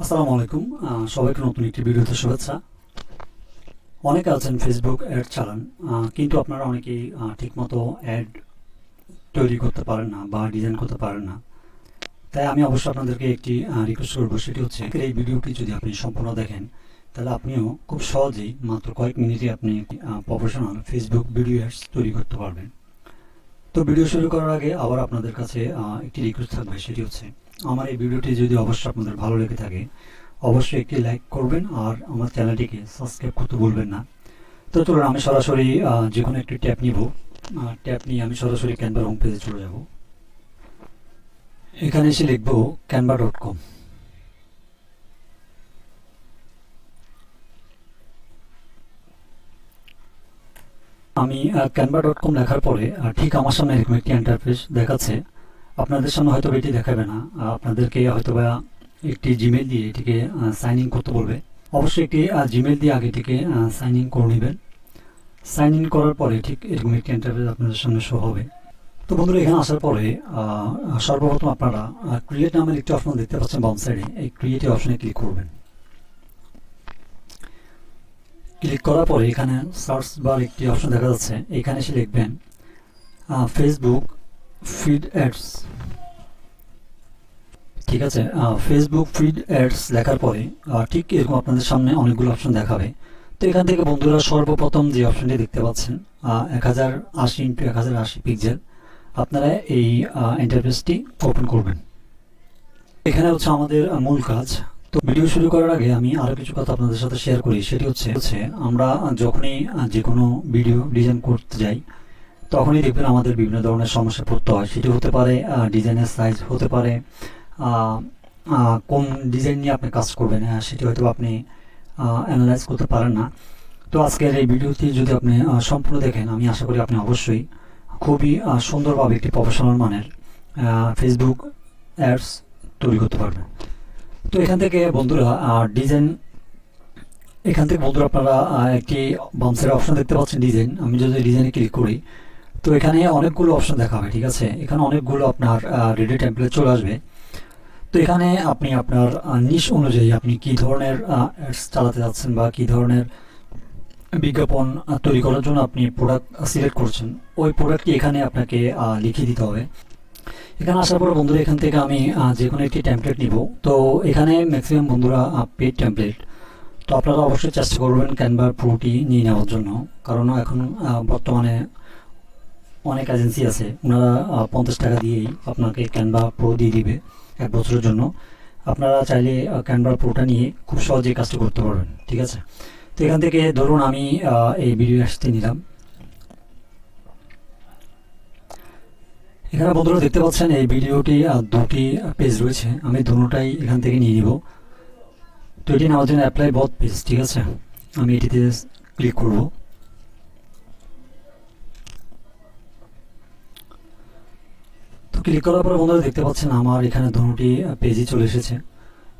আসসালামু আলাইকুম। সবাইকে নতুন একটি ভিডিওতে শুভেচ্ছা। অনেকে আছেন ফেসবুক অ্যাড চালান, কিন্তু আপনারা অনেকেই ঠিকমতো অ্যাড তৈরি করতে পারেন না বা ডিজাইন করতে পারেন না। তাই আমি অবশ্যই আপনাদেরকে একটি রিকোয়েস্ট করবো, সেটি হচ্ছে এই ভিডিওটি যদি আপনি সম্পূর্ণ দেখেন তাহলে আপনিও খুব সহজেই মাত্র কয়েক মিনিটে আপনি প্রফেশনাল ফেসবুক ভিডিও অ্যাডস তৈরি করতে পারবেন। তো ভিডিও শুরু করার আগে আবার আপনাদের কাছে একটি রিকোয়েস্ট থাকবে, সেটি হচ্ছে আমার এই ভিডিওটি যদি অবশ্যই আপনাদের ভালো লেগে থাকে অবশ্যই একটি লাইক করবেন আর আমার চ্যানেলটিকে সাবস্ক্রাইব করতে ভুলবেন না। তো চলুন আমি সরাসরি যে কোনো একটি ট্যাব নিব। ট্যাব নিয়ে আমি সরাসরি ক্যানভার হোম পেজে চলে যাব। এখানে এসে লিখব canva.com। আমি canva.com লেখার পরে ঠিক আমার সামনে এরকম একটি ইন্টারফেস দেখাচ্ছে। আপনাদের সামনে হয়তো এটি দেখাবে না, আপনাদেরকে হয়তো বা একটি জিমেল দিয়ে এটিকে সাইন ইন করতে বলবে। অবশ্যই একটি জিমেল দিয়ে আগে থেকে সাইন ইন করে নেবেন। সাইন ইন করার পরে ঠিক এরকম একটি ইন্টারফেস আপনাদের সামনে শো হবে। তো বন্ধুরা, এখানে আসার পরে সর্বপ্রথম আপনারা ক্রিয়েট নামের একটি অপশন দেখতে পাচ্ছেন বাম সাইডে, এই ক্রিয়েট অপশনে ক্লিক করবেন। ক্লিক করার পরে এখানে সার্চ বার একটি অপশন দেখা যাচ্ছে, এখানে এসে লিখবেন ফেসবুক ফিড অ্যাডস। ঠিক আছে, ফেসবুক ফিড অ্যাডস লেখার পরে ঠিক এরকম আপনাদের সামনে অনেকগুলো অপশন দেখাবে। তো এখান থেকে বন্ধুরা সর্বপ্রথম যে অপশনটি দেখতে পাচ্ছেন 1080x1080 পিক্সেল, আপনারা এই ইন্টারফেসটি ওপেন করবেন। এখানে হচ্ছে আমাদের মূল কাজ। তো ভিডিও শুরু করার আগে আমি আরও কিছু কথা আপনাদের সাথে শেয়ার করি, সেটি হচ্ছে আমরা যখনই যে কোনো ভিডিও ডিজাইন করতে যাই তখনই দেখবেন আমাদের বিভিন্ন ধরনের সমস্যা পড়তে হয়। সেটি হতে পারে ডিজাইনের সাইজ, হতে পারে কোন ডিজাইন নিয়ে আপনি কাজ করবেন সেটি হয়তো আপনি অ্যানালাইজ করতে পারেন না। তো আজকের এই ভিডিওটি যদি আপনি সম্পূর্ণ দেখেন, আমি আশা করি আপনি অবশ্যই খুবই সুন্দরভাবে একটি প্রফেশনাল মানের ফেসবুক অ্যাডস তৈরি করতে পারবেন। তো এখান থেকে বন্ধুরা আপনারা একটি বাম সাইডে অপশন দেখতে পাচ্ছেন ডিজাইন। আমি যদি ডিজাইনে ক্লিক করি তো এখানে অনেকগুলো অপশন দেখাবে। ঠিক আছে, এখানে অনেকগুলো আপনার রেডি টেমপ্লেট চলে আসবে। তো এখানে আপনি আপনার নিশ অনুযায়ী আপনি কী ধরনের অ্যাডস চালাতে যাচ্ছেন বা কী ধরনের বিজ্ঞাপন তৈরি করার জন্য আপনি প্রোডাক্ট সিলেক্ট করছেন, ওই প্রোডাক্টটি এখানে আপনাকে লিখে দিতে হবে। এখানে আসার পর বন্ধুরা এখান থেকে আমি যে কোনো একটি টেমপ্লেট নিব। তো এখানে ম্যাক্সিমাম বন্ধুরা পেড টেমপ্লেট, তো আপনারা অবশ্যই চেষ্টা করবেন ক্যানভা প্রোটি নিয়ে নেওয়ার জন্য, কারণ এখন বর্তমানে অনেক এজেন্সি আছে, ওনারা 50 টাকা দিয়েই আপনাকে ক্যানভা প্রো দিয়ে দিবে 1 বছরের জন্য। আপনারা চাইলে ক্যানভা প্রোটা নিয়ে খুব সহজেই কাজটা করতে পারবেন। ঠিক আছে, তো এখান থেকে ধরুন আমি এই ভিডিও আসতে নিলাম। এখানে বন্ধুরা দেখতে পাচ্ছেন এই ভিডিওটি দুটি পেজ রয়েছে, আমি দুটোটাই এখান থেকে নিয়ে নিব। তো এটি নেওয়ার জন্য অ্যাপ্লাই বোথ পেজ। ঠিক আছে, আমি এটিতে ক্লিক করব। তো ক্লিক করার পর বন্ধুরা দেখতে পাচ্ছেন আমার এখানে দুটি পেজই চলে এসেছে।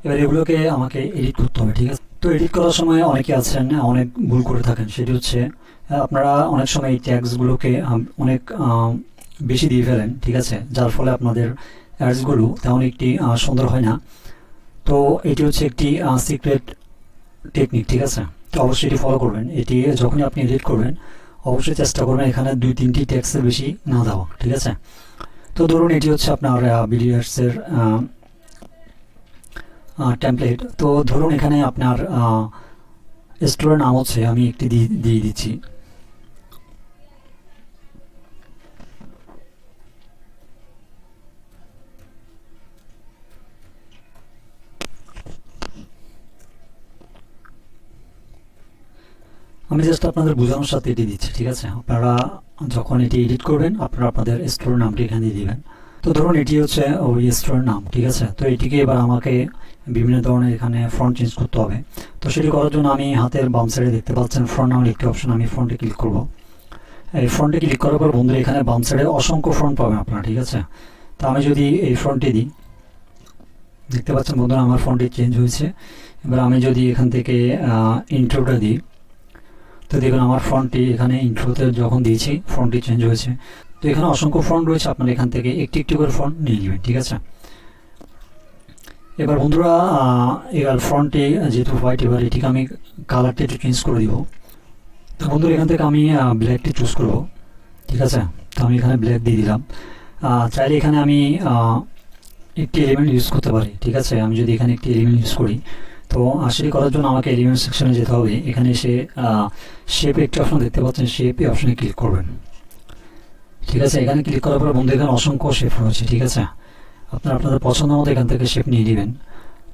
এবার এগুলোকে আমাকে এডিট করতে হবে। ঠিক আছে, তো এডিট করার সময় অনেকে আছেন অনেক ভুল করে থাকেন, সেটি হচ্ছে আপনারা অনেক সময় এই ট্যাগসগুলোকে অনেক বেশি দিয়ে ফেলেন। ঠিক আছে, যার ফলে আপনাদের অ্যাডসগুলো তেমন একটি সুন্দর হয় না। তো এটি হচ্ছে একটি সিক্রেট টেকনিক। ঠিক আছে, তো অবশ্যই এটি ফলো করবেন। এটি যখনই আপনি এডিট করবেন অবশ্যই চেষ্টা করবেন এখানে 2-3টি ট্যাক্সের বেশি না দেওয়া। ঠিক আছে, তো ধরুন এটি হচ্ছে আপনার ভিডিও অ্যাডসের টেমপ্লেট। তো ধরুন এখানে আপনার স্টোরের নাম হচ্ছে, আমি একটি দিয়ে দিচ্ছি। আমি জাস্ট আপনাদের বোঝানোর সাথে এটি দিচ্ছি। ঠিক আছে, আপনারা যখন এটি এডিট করবেন আপনারা আপনাদের স্টোরের নামটি এখানে দিয়ে দিবেন। তো ধরুন এটি হচ্ছে ওই স্টোরের নাম। ঠিক আছে, তো এটিকে এবার আমাকে বিভিন্ন ধরনের এখানে ফন্ট চেঞ্জ করতে হবে। তো সেটি করার জন্য আমি হাতের বাম সাইডে দেখতে পাচ্ছেন ফন্ট নামের একটি অপশন, আমি ফন্টে ক্লিক করব। এই ফন্টে ক্লিক করার পর বন্ধুরা এখানে বাম সাইডে অসংখ্য ফন্ট পাবেন আপনারা। ঠিক আছে, তো আমি যদি এই ফন্টে দিই, দেখতে পাচ্ছেন বন্ধুরা আমার ফন্টটি চেঞ্জ হয়েছে। এবার আমি যদি এখান থেকে ইন্ট্রোটা দিই, তো দেখুন আমার ফন্টটি এখানে ইন্ট্রোতে যখন দিয়েছি ফন্টটি চেঞ্জ হয়েছে। তো এখানে অসংখ্য ফন্ট রয়েছে, আপনারা এখান থেকে একটি একটি করে ফন্ট নিয়ে নেবেন। ঠিক আছে, এবার বন্ধুরা এবার ফ্রন্টে যেহেতু হোয়াইট, এবার এটিকে আমি কালারটা একটু চেঞ্জ করে দিব। তো বন্ধুরা এখান থেকে আমি ব্ল্যাকটি চুজ করব, ঠিক আছে। তো আমি এখানে ব্ল্যাক দিয়ে দিলাম। চাইলে এখানে আমি একটি এলিমেন্ট ইউজ করতে পারি, ঠিক আছে। আমি যদি এখানে একটি এলিমেন্ট ইউজ করি, তো সেটি করার জন্য আমাকে এলিমেন্ট সেকশনে যেতে হবে। এখানে এসে শেপে একটি অপশন দেখতে পাচ্ছেন, শেপে অপশনে ক্লিক করবেন, ঠিক আছে। এখানে ক্লিক করার পর বন্ধু এখানে অসংখ্য শেপ রয়েছে, ঠিক আছে। আপনারা আপনাদের পছন্দ মতো এখান থেকে শেপ নিয়ে নেবেন।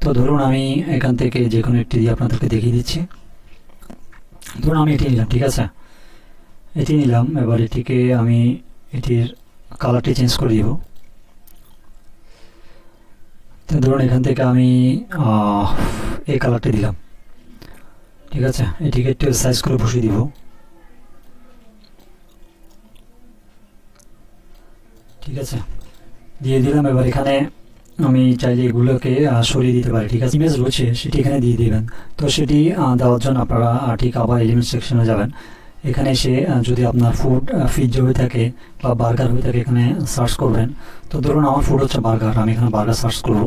তো ধরুন আমি এখান থেকে যে কোনো একটি দিয়ে আপনাদেরকে দেখিয়ে দিচ্ছি। ধরুন আমি এটি নিলাম, ঠিক আছে, এটি নিলাম। এবার এটিকে আমি এটির কালারটি চেঞ্জ করে দিব। তো ধরুন এখান থেকে আমি এই কালারটি দিলাম, ঠিক আছে। এটিকে একটু সাইজ করে বসিয়ে দিব, ঠিক আছে, দিয়ে দিলাম। এবার এখানে আমি চাইলে এগুলোকে সরিয়ে দিতে পারি, ঠিক আছে। ইমেজ রয়েছে সেটি এখানে দিয়ে দেবেন। তো সেটি দেওয়ার জন্য আপনারা ঠিক আবার এলিমেন্ট সেকশনে যাবেন। এখানে এসে যদি আপনার ফুড পিৎজা হয়ে থাকে বা বার্গার হয়ে থাকে, এখানে সার্চ করবেন। তো ধরুন আমার ফুড হচ্ছে বার্গার, আমি এখানে বার্গার সার্চ করব।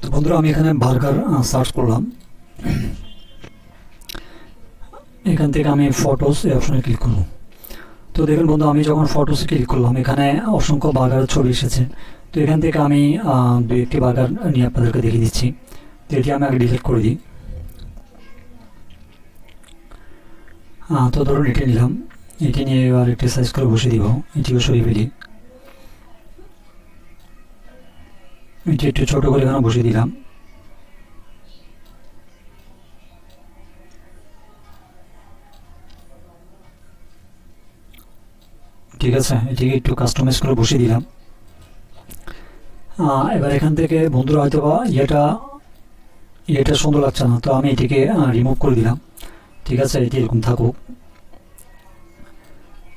তো বন্ধুরা আমি এখানে বার্গার সার্চ করলাম। এখান থেকে আমি ফটোস এই অপশনে ক্লিক করব। তো দেখুন বন্ধু, আমি যখন ফটোসে ক্লিক করলাম এখানে অসংখ্য বার্গারের ছবি এসেছে। তো এখান থেকে আমি দু একটি বার্গার নিয়ে আপনাদেরকে দেখিয়ে দিচ্ছি। তো এটি আমি আগে ডিলিট করে দিই। তো ধরুন এটি নিলাম, এটি নিয়ে এবার একটি সাইজ করে বসিয়ে দিব। এটিও সরিয়ে ফেলি, এটি একটু ছোটো করে এখানে বসিয়ে দিলাম। ঠিক আছে, এটিকে একটু কাস্টমাইজ করে বসিয়ে দিলাম। এবার এখান থেকে বন্ধুরা হয়তো বা এটা সুন্দর লাগছে না, তো আমি এটিকে রিমুভ করে দিলাম, ঠিক আছে। এটি এরকম থাকুক।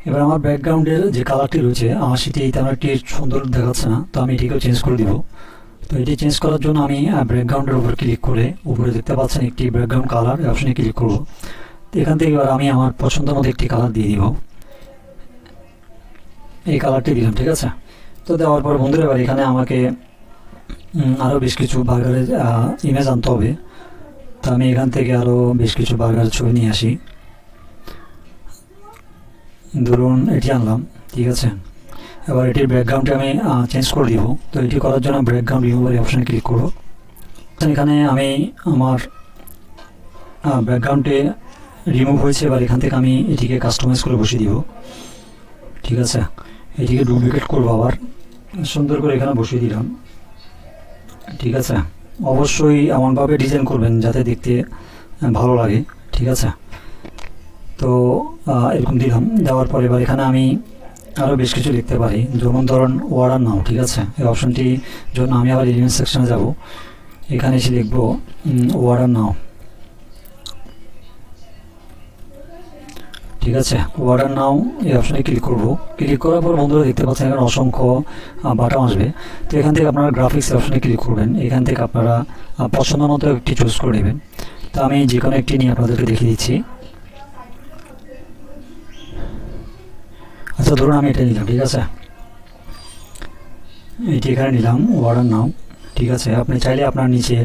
এবার আমার ব্যাকগ্রাউন্ডের যে কালারটি রয়েছে সেটি তেমন একটি সুন্দর দেখাচ্ছে না, তো আমি এটিকেও চেঞ্জ করে দিব। তো এটি চেঞ্জ করার জন্য আমি ব্যাকগ্রাউন্ডের উপর ক্লিক করে উপরে দেখতে পাচ্ছেন একটি ব্যাকগ্রাউন্ড কালার অপশনে ক্লিক করব। তো এখান থেকে এবার আমি আমার পছন্দ মতো একটি কালার দিয়ে দিব, এই কালারটি দিলাম, ঠিক আছে। তো দেওয়ার পর বন্ধুরা এবার এখানে আমাকে আরও বেশ কিছু বার্গারের ইমেজ আনতে হবে। তো আমি এখান থেকে আরও বেশ কিছু বার্গারের ছবি নিয়ে আসি। ধরুন এটি আনলাম, ঠিক আছে। এবার এটির ব্যাকগ্রাউন্ডে আমি চেঞ্জ করে দিব। তো এটি করার জন্য ব্যাকগ্রাউন্ড রিমুভার অপশানে ক্লিক করব। এখানে আমি আমার ব্যাকগ্রাউন্ডে রিমুভ হয়েছে, এবার এখান থেকে আমি এটিকে কাস্টমাইজ করে বসিয়ে দিব, ঠিক আছে। এটিকে ডুপ্লিকেট করবো, আবার সুন্দর করে এখানে বসিয়ে দিলাম, ঠিক আছে। অবশ্যই এমনভাবে ডিজাইন করবেন যাতে দেখতে ভালো লাগে, ঠিক আছে। তো এরকম দিলাম। দেওয়ার পরে এবার এখানে আমি আরও বেশ কিছু লিখতে পারি, যেমন ধরুন অর্ডার নাও, ঠিক আছে। এই অপশনটি জন্য আমি আবার এলিমেন্ট সেকশনে যাব। এখানে এসে লিখব অর্ডার নাও, ঠিক আছে। অর্ডার নাও এই অপশনে ক্লিক করব। ক্লিক করার পর বন্ধুরা দেখতে পাচ্ছেন এখানে অসংখ্য বাটন আসবে। তো এখান থেকে আপনারা গ্রাফিক্স অপশনে ক্লিক করবেন। এখান থেকে আপনারা পছন্দ মতো একটি চুজ করে নেবেন। তো আমি যে কোনো একটি নিয়ে আপনাদেরকে দেখিয়ে দিচ্ছি। আচ্ছা ধরুন আমি এটা নিলাম, ঠিক আছে। এটি এখানে নিলাম অর্ডার নাও, ঠিক আছে। আপনি চাইলে আপনার নিচে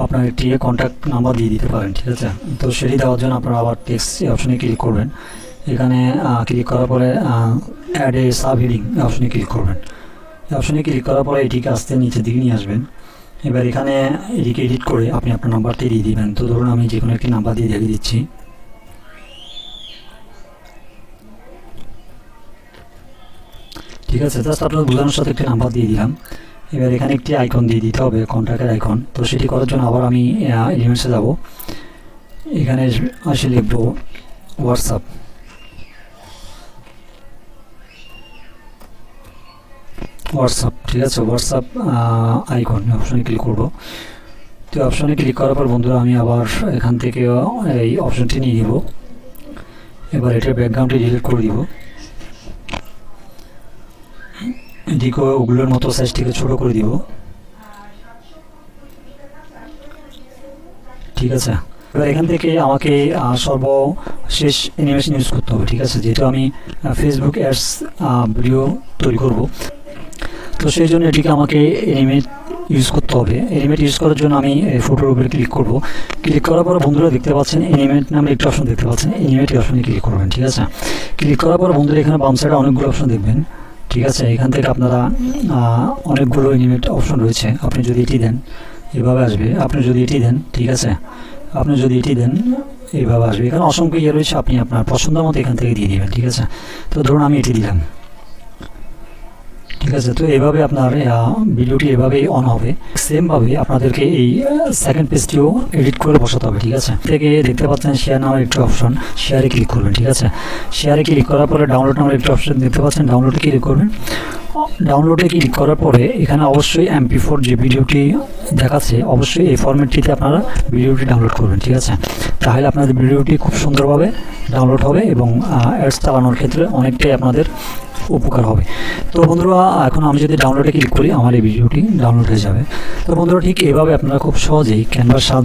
আপনার একটি কন্ট্যাক্ট নাম্বার দিয়ে দিতে পারেন, ঠিক আছে। তো সেটি দেওয়ার জন্য আপনারা আবার টেক্সট অপশনে ক্লিক করবেন। এখানে ক্লিক করার পরে অ্যাড এ সাব হেডিং অপশনে ক্লিক করবেন। এই অপশনে ক্লিক করার পরে এটিকে আস্তে নিচের দিকে নিয়ে আসবেন। এবার এখানে এটিকে এডিট করে আপনি আপনার নাম্বারটি দিয়ে দিবেন। তো ধরুন আমি যে কোনো একটি নাম্বার দিয়ে দেখিয়ে দিচ্ছি, ঠিক আছে। জাস্ট আপনার বোঝানোর সাথে একটি নাম্বার দিয়ে দিলাম। এবার এখানে একটি আইকন দিয়ে দিতে হবে, কন্ট্যাক্টের আইকন। তো সেটি করার জন্য আবার আমি এলিমেন্টসে যাব। এখানে আসে লিখব হোয়াটসঅ্যাপ, ঠিক আছে। হোয়াটসঅ্যাপ আইকন অপশনে ক্লিক করব। তো অপশনে ক্লিক করার পর বন্ধুরা আমি আবার এখান থেকে এই অপশনটি নিয়ে নিব। এবার এটার ব্যাকগ্রাউন্ডটি ডিলিট করে দিব। এদিকে ওগুলোর মতো সাইজটিকে ছোটো করে দিব। ঠিক আছে। এবার এখান থেকে আমাকে সর্বশেষ অ্যানিমেশন ইউজ করতে হবে, ঠিক আছে, যেহেতু আমি ফেসবুক অ্যাডস ভিডিও তৈরি করব। তো সেই জন্য এটিকে আমাকে অ্যানিমেট ইউজ করতে হবে। অ্যানিমেট ইউজ করার জন্য আমি ফটোর উপরে ক্লিক করব। ক্লিক করার পর বন্ধুরা দেখতে পাচ্ছেন অ্যানিমেট নামে একটা অপশন দেখতে পাচ্ছেন, অ্যানিমেট অপশনে ক্লিক করবেন, ঠিক আছে। ক্লিক করার পর বন্ধুরা এখানে বাম সাইডে অনেকগুলো অপশন দেখবেন, ঠিক আছে। এখান থেকে আপনারা অনেকগুলো অ্যানিমেট অপশন রয়েছে। আপনি যদি এটি দেন এভাবে আসবে, আপনি যদি এটি দেন, ঠিক আছে, আপনি যদি এটি দেন এইভাবে আসবে। এখানে অসংখ্য ইয়ে রয়েছে, আপনি আপনার পছন্দ মতো এখান থেকে দিয়ে দেবেন, ঠিক আছে। তো ধরুন আমি এটি দিলাম, ঠিক আছে। তো এইভাবে আপনার ভিডিওটি এভাবেই অন হবে। সেমভাবে আপনাদেরকে এই সেকেন্ড পেজটিও এডিট করে বসাতে হবে, ঠিক আছে। থেকে দেখতে পাচ্ছেন শেয়ার নামের একটা অপশন, শেয়ারে ক্লিক করবেন, ঠিক আছে। শেয়ারে ক্লিক করার পরে ডাউনলোড নামের একটা অপশন দেখতে পাচ্ছেন, ডাউনলোডে ক্লিক করবেন। ডাউনলোডে ক্লিক করার পরে এখানে অবশ্যই MP4 যে ভিডিওটি দেখাচ্ছে অবশ্যই এই ফরম্যাটটিতে আপনারা ভিডিওটি ডাউনলোড করবেন, ঠিক আছে। তাহলে আপনাদের ভিডিওটি খুব সুন্দরভাবে ডাউনলোড হবে এবং অ্যাডস চালানোর ক্ষেত্রে অনেকটাই আপনাদের উপকার হবে। তো বন্ধুরা এখন আমি যদি ডাউনলোডে ক্লিক করি আমার এই ভিডিওটি ডাউনলোড হয়ে যাবে। তো বন্ধুরা ঠিক এভাবে আপনারা খুব সহজেই ক্যানভার